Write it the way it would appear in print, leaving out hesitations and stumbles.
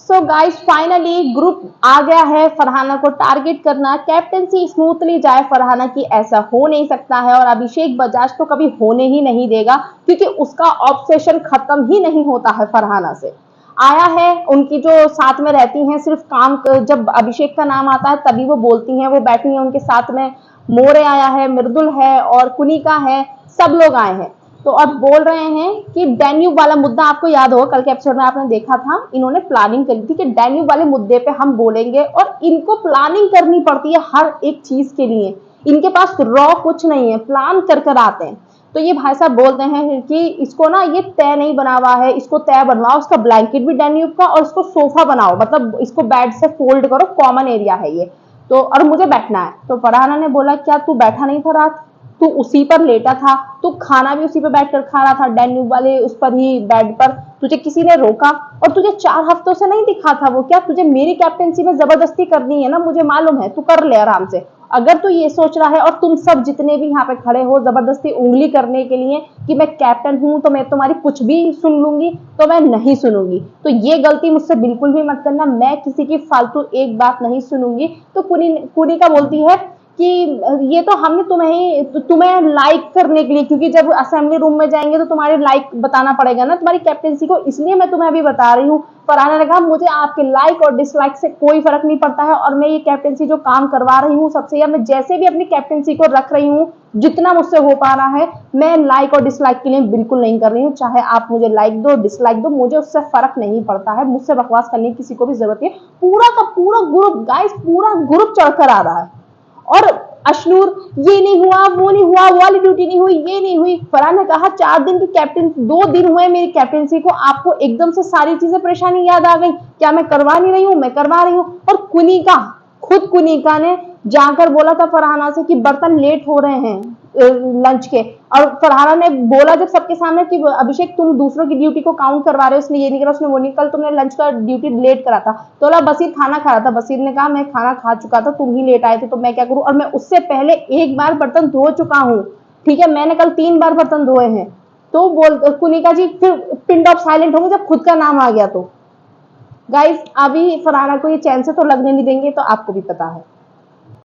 So guys finally group आ गया है फरहाना को टारगेट करना, कैप्टेंसी स्मूथली जाए फरहाना की, ऐसा हो नहीं सकता है और अभिषेक बजाज तो कभी होने ही नहीं देगा क्योंकि उसका ऑब्सेशन खत्म ही नहीं होता है फरहाना से। आया है, उनकी जो साथ में रहती हैं सिर्फ काम, जब अभिषेक का नाम आता है तभी वो बोलती हैं, वो बैठी हैं उनके साथ में। मोरे आया है, मृदुल है और कुनिका है, सब लोग आए हैं। तो अब बोल रहे हैं कि डैन्यूब वाला मुद्दा, आपको याद होगा कल के एपिसोड में आपने देखा था, इन्होंने प्लानिंग करी थी कि डैन्यूब वाले मुद्दे पे हम बोलेंगे और इनको प्लानिंग करनी पड़ती है हर एक चीज के लिए। इनके पास रॉ कुछ नहीं है, प्लान कर कर आते हैं। तो ये भाई साहब बोलते हैं कि इसको ना ये तय नहीं बना हुआ है, इसको तय बनवाओ, उसका ब्लैंकेट भी डैन्यूब का और इसको सोफा बनाओ, मतलब इसको बेड से फोल्ड करो, कॉमन एरिया है ये तो, और मुझे बैठना है। तो फरहाना ने बोला क्या तू बैठा नहीं था रात, तू उसी पर लेटा था, तू खाना भी उसी पर बैठकर खा रहा था, डैन्यूब वाले उस पर ही बेड पर, तुझे किसी ने रोका? और तुझे 4 हफ्तों से नहीं दिखा था वो, क्या तुझे मेरी कैप्टेंसी में जबरदस्ती करनी है ना, मुझे मालूम है, तू कर ले आराम से। अगर तू ये सोच रहा है और तुम सब जितने भी यहाँ पे खड़े हो जबरदस्ती उंगली करने के लिए कि मैं कैप्टन हूं तो मैं तुम्हारी कुछ भी सुन लूंगी, तो मैं नहीं सुनूंगी। तो ये गलती मुझसे बिल्कुल भी मत करना, मैं किसी की फालतू एक बात नहीं सुनूंगी। तो कुनिका बोलती है कि ये तो हमने तुम्हें लाइक करने के लिए, क्योंकि जब असेंबली रूम में जाएंगे तो तुम्हारे लाइक बताना पड़ेगा ना तुम्हारी कैप्टेंसी को, इसलिए मैं तुम्हें अभी बता रही हूँ। फरहाना ने कहा मुझे आपके लाइक और डिसलाइक से कोई फर्क नहीं पड़ता है और मैं ये कैप्टेंसी जो काम करवा रही हूँ सबसे, या मैं जैसे भी अपनी कैप्टेंसी को रख रही हूँ जितना मुझसे हो पा रहा है, मैं लाइक और डिसलाइक के लिए बिल्कुल नहीं कर रही हूँ। चाहे आप मुझे लाइक दो डिसलाइक दो, मुझे उससे फर्क नहीं पड़ता है, मुझसे बकवास करने की किसी को भी जरूरत नहीं है। पूरा का पूरा ग्रुप गाइस, पूरा ग्रुप चढ़कर आ रहा है और अशनूर ये नहीं हुआ, वो नहीं हुआ, वो वाली ड्यूटी नहीं हुई, ये नहीं हुई। फरहान ने कहा 4 दिन की कैप्टन, 2 दिन हुए मेरी कैप्टेंसी को, आपको एकदम से सारी चीजें परेशानी याद आ गई क्या? मैं करवा नहीं रही हूँ, मैं करवा रही हूँ। और कुनिका, खुद कुनिका ने जाकर बोला था फरहाना से कि बर्तन लेट हो रहे हैं लंच के, और फरहाना ने बोला जब सबके सामने कि अभिषेक तुम दूसरों की ड्यूटी को काउंट करवा रहे हो, उसने ये नहीं करा, उसने वो नहीं, कल तुमने लंच का ड्यूटी लेट करा था। तो बोला बसीर खाना खा रहा था, बसीर ने कहा मैं खाना खा चुका था, तुम ही लेट आए थे तो मैं क्या करूं, और मैं उससे पहले 1 बार बर्तन धो चुका हूं, ठीक है, मैंने कल 3 बार बर्तन धोए हैं। तो बोल कुनिका जी फिर पिन ऑफ साइलेंट होंगे जब खुद का नाम आ गया तो। गाइस अभी फरहाना को ये चैन से तो लगने नहीं देंगे, तो आपको भी पता है।